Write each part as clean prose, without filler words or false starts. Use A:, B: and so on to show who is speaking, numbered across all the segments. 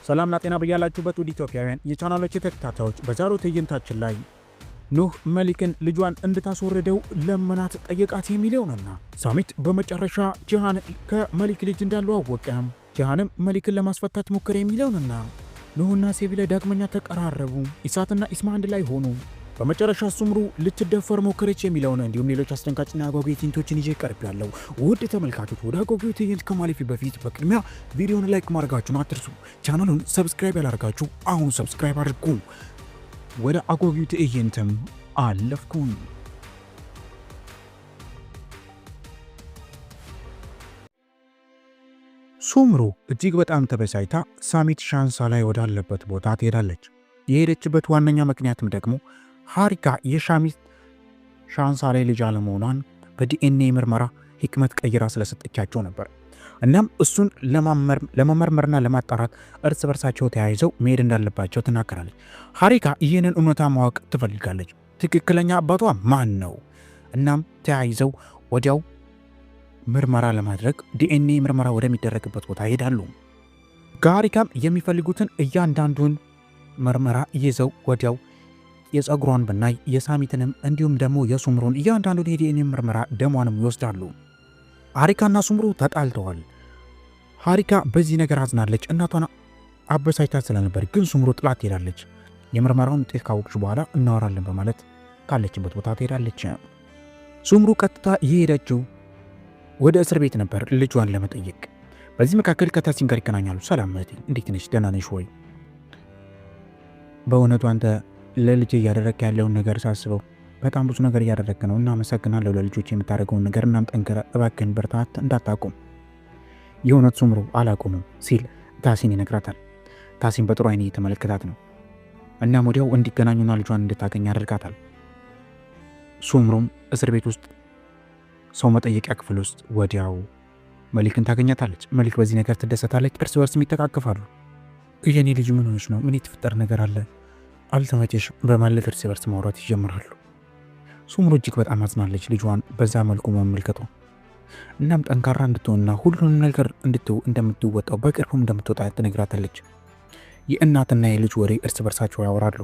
A: ሰላምና ጤና በያላችሁበት ውድ ኢትዮጵያውያን የቻናሎች ተከታታዮች በዛሬው ትዕይንታችን ላይ ኑህ መሊክን ልጇን እንድታስወርደው ለመናት ጠየቃት የሚለው ነውና ሳሚት በመጨረሻ ጂሃን ከመሊክ ልጅ እንዳለው አወቀ። ጂሃንም መሊክን ለማስፈታት ሞከረ የሚለው ነውና ኑህና ሴቪላ ዳግመኛ ተቀራረቡ። ኢሳትና ኢስማ አንድ ላይ ሆኑ። በመጨረሻ ሱምሩ ልትደፈር ሞከረች የሚለው ነው። እንዲሁም ሌሎች አስደንጋጭና አጓጊ ትዕይንቶችን ይዤ ቀርቤያለሁ። ውድ ተመልካቾች ወደ አጓጊው ትዕይንት ከማለፌ በፊት በቅድሚያ ቪዲዮውን ላይክ ማድረጋችሁን አትርሱ። ቻናሉን ሰብስክራይብ ያላደረጋችሁ አሁን ሰብስክራይብ አድርጉ። ወደ አጓጊው ትዕይንትም አለፍኩኝ። ሱምሩ እጅግ በጣም ተበሳጭታ ሳሚት ሻንሳ ላይ ወዳለበት ቦታ ትሄዳለች። የሄደችበት ዋነኛ ምክንያትም ደግሞ ሀሪካ የሻሚት ሻንሳ ላይ ልጅ አለመሆኗን በዲኤንኤ ምርመራ ህክመት ቀይራ ስለሰጠቻቸው ነበር። እናም እሱን ለመመርመርና ለማጣራት እርስ በርሳቸው ተያይዘው መሄድ እንዳለባቸው ትናገራለች። ሀሪካ ይህንን እውነታ ማወቅ ትፈልጋለች። ትክክለኛ አባቷ ማን ነው? እናም ተያይዘው ወዲያው ምርመራ ለማድረግ ዲኤንኤ ምርመራ ወደሚደረግበት ቦታ ይሄዳሉ። ከሀሪካም የሚፈልጉትን እያንዳንዱን ምርመራ ይዘው ወዲያው የፀጉሯን ብናይ የሳሚትንም እንዲሁም ደግሞ የሱምሩን እያንዳንዱን የዲኤንኤ ምርመራ ደሟንም ይወስዳሉ። ሀሪካና ሱምሩ ተጣልተዋል። ሀሪካ በዚህ ነገር አዝናለች። እናቷን አበሳጭታ ስለነበር ግን ሱምሩ ጥላት ትሄዳለች። የምርመራውን ውጤት ካወቅሽ በኋላ እናወራለን በማለት ካለችበት ቦታ ትሄዳለች። ሱምሩ ቀጥታ የሄደችው ወደ እስር ቤት ነበር ልጇን ለመጠየቅ። በዚህ መካከል ከታሲን ጋር ይገናኛሉ። ሰላም እህቴ፣ እንዴት ነሽ? ደህና ነሽ ወይ? በእውነቱ አንተ ለልጅ እያደረግክ ያለውን ነገር ሳስበው በጣም ብዙ ነገር እያደረግክ ነው እና አመሰግናለሁ ለልጆች የምታደርገውን ነገር። እናም ጠንክረህ እባክህን በርታት፣ እንዳታቆም። የእውነት ሱምሩ አላቆምም ሲል ታሲን ይነግራታል። ታሲን በጥሩ አይን እየተመለከታት ነው። እናም ወዲያው እንዲገናኙና ልጇን እንድታገኝ ያደርጋታል። ሱምሩም እስር ቤት ውስጥ ሰው መጠየቂያ ክፍል ውስጥ ወዲያው መሊክን ታገኛታለች። መሊክ በዚህ ነገር ትደሰታለች። እርስ በርስም ይተቃቀፋሉ። የኔ ልጅ ምን ሆነች ነው? ምን የተፈጠረ ነገር አለ? አልተመቸሽም? በማለት እርስ በርስ ማውራት ይጀምራሉ። ሱምሩ እጅግ በጣም አዝናለች ልጇን በዛ መልኩ መመልከቷ። እናም ጠንካራ እንድትሆንና ሁሉንም ነገር እንደምትወጣው በቅርቡም እንደምትወጣ ትነግራታለች። የእናትና የልጅ ወሬ እርስ በርሳቸው ያወራሉ።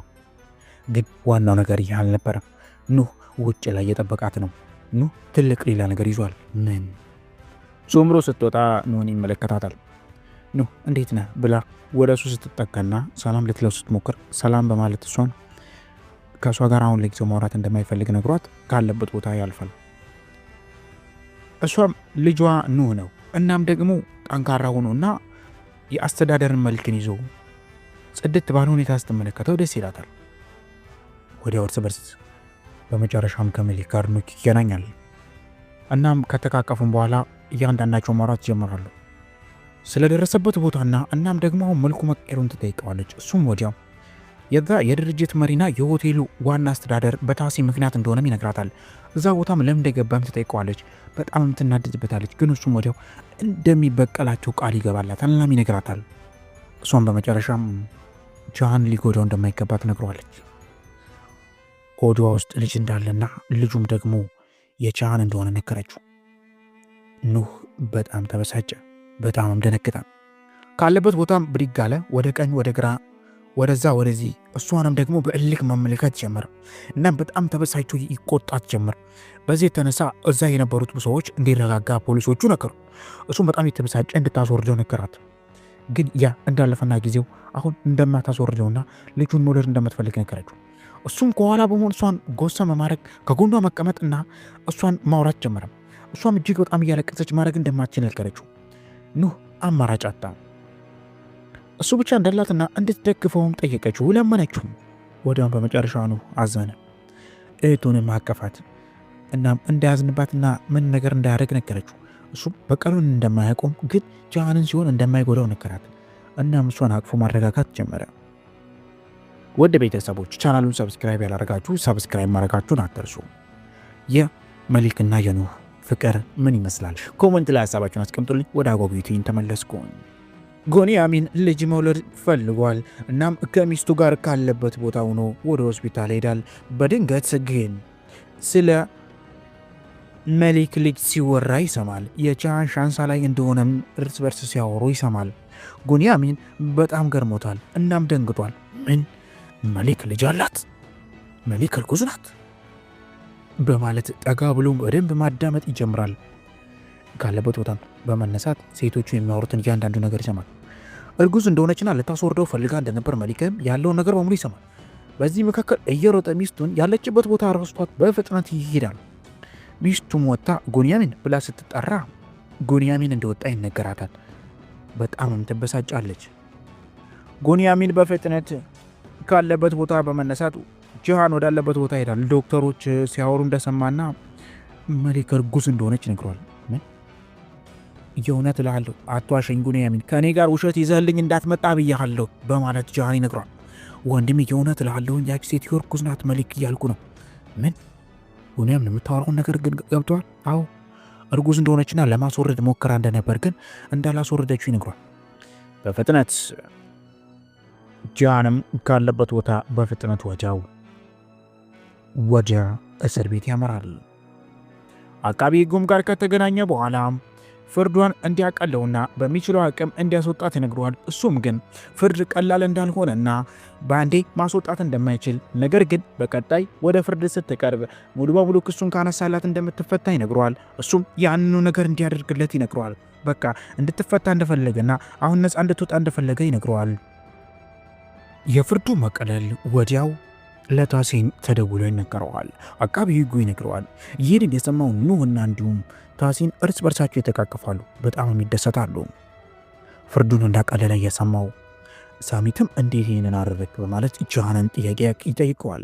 A: ግን ዋናው ነገር ይህ አልነበረም። ኑህ ውጭ ላይ እየጠበቃት ነው። ኑህ ትልቅ ሌላ ነገር ይዟል። ምን? ሱምሩ ስትወጣ ኑህን ይመለከታታል። ኑህ እንዴት ነህ ብላ ወደ እሱ ስትጠጋና ሰላም ልትለው ስትሞክር ሰላም በማለት እሷን ከእሷ ጋር አሁን ለጊዜው ማውራት እንደማይፈልግ ነግሯት ካለበት ቦታ ያልፋል። እሷም ልጇ ኑህ ነው። እናም ደግሞ ጠንካራ ሆኖና የአስተዳደርን መልክን ይዞ ጽድት ባለ ሁኔታ ስትመለከተው ደስ ይላታል። ወዲያው እርስ በርስ በመጨረሻም ከመሊክ ጋር ኑህ ይገናኛል። እናም ከተቃቀፉም በኋላ እያንዳንዳቸው ማውራት ይጀምራሉ ስለደረሰበት ቦታና እናም ደግሞ መልኩ መቀየሩን ትጠይቀዋለች። እሱም ወዲያው የዛ የድርጅት መሪና የሆቴሉ ዋና አስተዳደር በታሲን ምክንያት እንደሆነም ይነግራታል። እዛ ቦታም ለምን እንደገባም ትጠይቀዋለች። በጣም ትናደድበታለች። ግን እሱም ወዲያው እንደሚበቀላቸው ቃል ይገባላታል እናም ይነግራታል። እሷም በመጨረሻም ጂሃን ሊጎዳው እንደማይገባ ትነግረዋለች። ሆዷ ውስጥ ልጅ እንዳለና ልጁም ደግሞ የጂሃን እንደሆነ ነገረችው። ኑህ በጣም ተበሳጨ። በጣም ደነገጠ። ካለበት ቦታም ብድግ አለ። ወደ ቀኝ ወደ ግራ ወደዛ ወደዚህ እሷንም ደግሞ በእልክ መመልከት ጀመረ። እናም በጣም ተበሳጭቶ ይቆጣት ጀመር። በዚህ የተነሳ እዛ የነበሩት ሰዎች እንዲረጋጋ ፖሊሶቹ ነገሩ። እሱም በጣም የተበሳጨ እንድታስወርደው ነገራት። ግን ያ እንዳለፈና ጊዜው አሁን እንደማታስወርደውና ልጁን መውለድ እንደምትፈልግ ነገረችው። እሱም ከኋላ በመሆን እሷን ጎሰም ማድረግ ከጎኗ መቀመጥና እሷን ማውራት ጀመረ። እሷም እጅግ በጣም እያለቀሰች ማድረግ እንደማትችል ነገረችው። ኑህ አማራጭ አጣ። እሱ ብቻ እንዳላትና እንድትደግፈውም ጠየቀችው፣ ለመነችው። ወዲያውም በመጨረሻ ኑህ አዘነ። እህቱንም አቀፋት። እናም እንዳያዝንባትና ምን ነገር እንዳያደርግ ነገረችው። እሱም በቀሉን እንደማያቆም ግን ጂሃንን ሲሆን እንደማይጎዳው ነገራት። እናም እሷን አቅፎ ማረጋጋት ጀመረ። ወደ ቤተሰቦች ቻናሉን ሰብስክራይብ ያላረጋችሁ ሰብስክራይብ ማድረጋችሁን አትርሱ። የመሊክና የኑህ ፍቅር ምን ይመስላል? ኮሜንት ላይ ሀሳባችሁን አስቀምጡልኝ። ወደ አጓጊው ትዕይንት ተመለስኩኝ። ጎንያሚን ልጅ መውለድ ፈልጓል። እናም ከሚስቱ ጋር ካለበት ቦታ ሆኖ ወደ ሆስፒታል ሄዳል። በድንገት ግን ስለ መሊክ ልጅ ሲወራ ይሰማል። የጂሃን ሻንሳ ላይ እንደሆነም እርስ በርስ ሲያወሩ ይሰማል። ጉንያሚን በጣም ገርሞታል። እናም ደንግጧል። ምን መሊክ ልጅ አላት? መሊክ እርጉዝ ናት? በማለት ጠጋ ብሎ በደንብ ማዳመጥ ይጀምራል። ካለበት ቦታም በመነሳት ሴቶቹ የሚያወሩትን እያንዳንዱ ነገር ይሰማል። እርጉዝ እንደሆነችና ልታስወርደው ፈልጋ እንደነበር መሊክም ያለውን ነገር በሙሉ ይሰማል። በዚህ መካከል እየሮጠ ሚስቱን ያለችበት ቦታ ረስቷት በፍጥነት ይሄዳል። ሚስቱም ወጥታ ጉንያሚን ብላ ስትጠራ ጉንያሚን እንደወጣ ይነገራታል። በጣምም ትበሳጫለች። ጉንያሚን በፍጥነት ካለበት ቦታ በመነሳት ጂሃን ወዳለበት ቦታ ይሄዳል። ዶክተሮች ሲያወሩ እንደሰማና መሊክ እርጉዝ እንደሆነች ይነግሯል። የእውነት እልሃለሁ አትዋሸኝ ጉንያሚን፣ ከእኔ ጋር ውሸት ይዘህልኝ እንዳትመጣ ብያለሁ በማለት ጂሃን ይነግሯል። ወንድም የእውነት እልሃለሁ ያቺ ሴትዮ እርጉዝ ናት መሊክ እያልኩ ነው። ምን ጉንያሚን የምታወራውን ነገር ግን ገብተዋል? አዎ እርጉዝ እንደሆነችና ለማስወረድ ሞከራ እንደነበር ግን እንዳላስወረደችው ይነግሯል። በፍጥነት ጂሃንም ካለበት ቦታ በፍጥነት ወደ እስር ቤት ያመራል። አቃቢ ሕጉም ጋር ከተገናኘ በኋላ ፍርዷን እንዲያቀለውና በሚችለው አቅም እንዲያስወጣት ይነግረዋል። እሱም ግን ፍርድ ቀላል እንዳልሆነና በአንዴ ማስወጣት እንደማይችል ነገር ግን በቀጣይ ወደ ፍርድ ስትቀርብ ሙሉ በሙሉ ክሱን ካነሳላት እንደምትፈታ ይነግረዋል። እሱም ያንኑ ነገር እንዲያደርግለት ይነግረዋል። በቃ እንድትፈታ እንደፈለገና አሁን ነፃ እንድትወጣ እንደፈለገ ይነግረዋል። የፍርዱ መቀለል ወዲያው ለታሲን ተደውሎ ይነገረዋል። አቃቢ ሕጉ ይነግረዋል። ይህንን የሰማው ኑህና እንዲሁም ታሲን እርስ በርሳቸው ይተቃቀፋሉ። በጣም ይደሰታሉ። ፍርዱን እንዳቀለለ እየሰማው ሳሚትም እንዴት ይህንን አደረግ በማለት ጂሃንን ጥያቄ ይጠይቀዋል።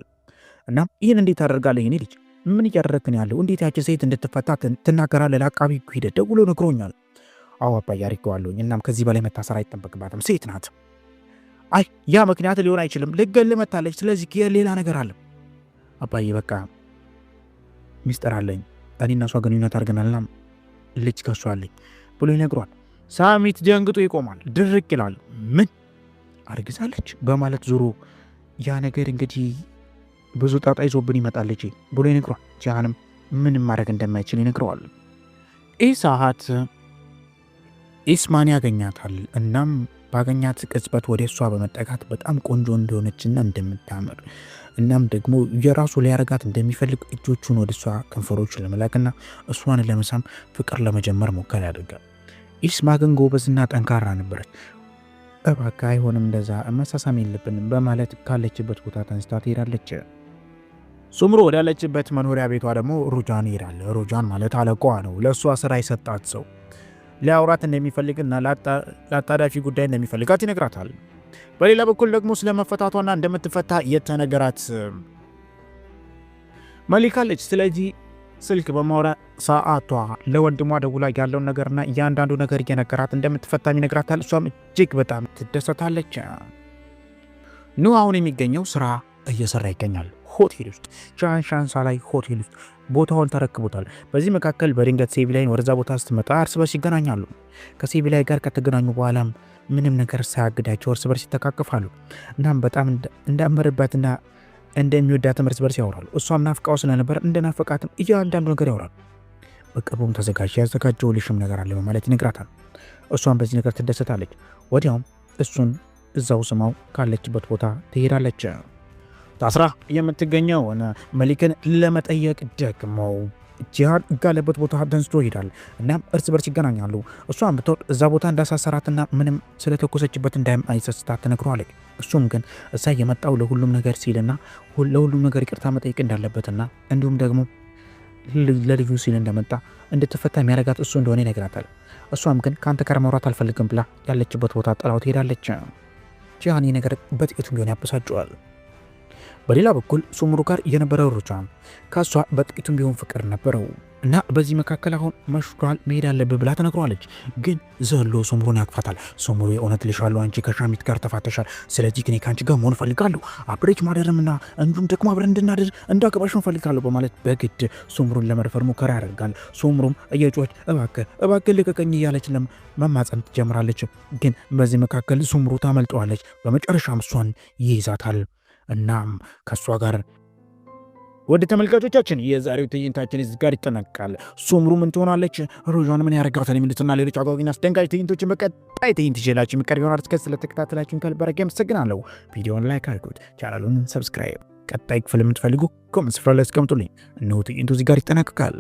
A: እናም ይህን እንዴት አደርጋለህ? የኔ ልጅ ምን እያደረግን ያለው? እንዴት ያቺ ሴት እንድትፈታ ትናገራለህ? ለአቃቢ ሕጉ ሂደህ ደውሎ ነግሮኛል። አዎ አባዬ አድርጌዋለሁ። እናም ከዚህ በላይ መታሰር አይጠበቅባትም። ሴት ናት። አይ ያ ምክንያት ሊሆን አይችልም። ልገል መታለች። ስለዚህ ሌላ ነገር አለ። አባዬ በቃ ሚስጥር አለኝ። እኔና እሷ ግንኙነት አድርገናልና ልጅ ከሷ አለኝ ብሎ ይነግሯል። ሳሚት ደንግጦ ይቆማል። ድርቅ ይላል። ምን አርግዛለች በማለት ዞሮ ያ ነገር እንግዲህ ብዙ ጣጣ ይዞብን ይመጣለች ብሎ ይነግሯል። ጂሃንም ምንም ማድረግ እንደማይችል ይነግረዋል። ይህ ሰዓት ኢስማን ያገኛታል። እናም ባገኛት ቅጽበት ወደ እሷ በመጠጋት በጣም ቆንጆ እንደሆነችና እንደምታምር እናም ደግሞ የራሱ ሊያረጋት እንደሚፈልግ እጆቹን ወደ እሷ ከንፈሮች ለመላክና እሷን ለመሳም ፍቅር ለመጀመር ሙከራ ያደርጋል። ኢስማ ግን ጎበዝና ጠንካራ ነበረች። እባክህ አይሆንም፣ እንደዛ መሳሳም የለብንም በማለት ካለችበት ቦታ ተነስታ ትሄዳለች። ሱምሩ ወዳለችበት መኖሪያ ቤቷ ደግሞ ሩጃን ይሄዳል። ሩጃን ማለት አለቃዋ ነው። ለእሷ ስራ የሰጣት ሰው ሊያውራት እንደሚፈልግና ለአጣዳፊ ጉዳይ እንደሚፈልጋት ይነግራታል። በሌላ በኩል ደግሞ ስለ መፈታቷና እንደምትፈታ የተነገራት መሊካለች። ስለዚህ ስልክ በማውራት ሰዓቷ ለወንድሟ ደውላ ያለውን ነገርና እያንዳንዱ ነገር እየነገራት እንደምትፈታም ይነግራታል። እሷም እጅግ በጣም ትደሰታለች። ኑ አሁን የሚገኘው ስራ እየሰራ ይገኛል። ሆቴል ውስጥ ሻንሳ ላይ ሆቴል ውስጥ ቦታውን ተረክቦታል። በዚህ መካከል በድንገት ሴቪላይን ወደዛ ቦታ ስትመጣ እርስ በርስ ይገናኛሉ። ከሴቪላይ ጋር ከተገናኙ በኋላም ምንም ነገር ሳያግዳቸው እርስ በርስ ይተቃቀፋሉ። እናም በጣም እንዳመረባትና እንደሚወዳትም እርስ በርስ ያወራሉ። እሷም ናፍቃው ስለነበር እንደናፈቃትም እያንዳንዱ ነገር ያወራሉ። በቅርቡም ተዘጋጅ ያዘጋጀው ልሽም ነገር አለ በማለት ይነግራታል። እሷም በዚህ ነገር ትደሰታለች። ወዲያውም እሱን እዛው ስማው ካለችበት ቦታ ትሄዳለች። ታስራ የምትገኘው መሊክን ለመጠየቅ ደግመው ጂሃን ጋለበት ቦታ ተንስቶ ይሄዳል። እናም እርስ በርስ ይገናኛሉ። እሷም ብትወድ እዛ ቦታ እንዳሳሰራትና ምንም ስለተኮሰችበት እንዳይሰስታት ትነግረዋለች። እሱም ግን እዛ የመጣው ለሁሉም ነገር ሲልና ለሁሉም ነገር ይቅርታ መጠየቅ እንዳለበትና እንዲሁም ደግሞ ለልጁ ሲል እንደመጣ እንድትፈታ የሚያደርጋት እሱ እንደሆነ ይነግራታል። እሷም ግን ከአንተ ጋር ማውራት አልፈልግም ብላ ያለችበት ቦታ ጥላው ትሄዳለች። ጂሃን ይህ ነገር በጥቂቱ ቢሆን ያበሳጨዋል። በሌላ በኩል ሱምሩ ጋር የነበረው ሩጃን ከሷ በጥቂቱም ቢሆን ፍቅር ነበረው እና በዚህ መካከል አሁን መሽቷል መሄድ አለብህ ብላ ተነግሯለች። ግን ዘሎ ሱምሩን ያቅፋታል። ሱምሩ የእውነት ልሻለሁ፣ አንቺ ከሻሚት ጋር ተፋተሻል። ስለዚህ ግን ከአንቺ ጋር መሆን እፈልጋለሁ፣ አብሬች ማደርምና እንዲሁም ደግሞ አብረን እንድናደር እንዳገባሽ እፈልጋለሁ በማለት በግድ ሱምሩን ለመድፈር ሙከራ ያደርጋል። ሱምሩም እየጮች እባክህ ልቀቀኝ እያለች መማፀን ትጀምራለች። ግን በዚህ መካከል ሱምሩ ታመልጠዋለች። በመጨረሻም እሷን ይይዛታል። እናም ከእሷ ጋር ወደ ተመልካቾቻችን የዛሬው ትዕይንታችን እዚህ ጋር ይጠናቀቃል። ሱምሩ ምን ትሆናለች? ሮዣን ምን ያደርጋታል? የሚሉትና ሌሎች አጓጊና አስደንጋጭ ትዕይንቶችን በቀጣይ ትዕይንት ይዤላችሁ የሚቀርብ ይሆናል። እስከ ስለተከታተላችሁን ከልብ አድርጌ አመሰግናለሁ። ቪዲዮውን ላይክ አድርጉት፣ ቻናሉን ሰብስክራይብ። ቀጣይ ክፍል የምትፈልጉ ኮሜንት ስፍራ ላይ አስቀምጡልኝ። እነሆ ትዕይንቱ እዚህ ጋር ይጠናቀቃል።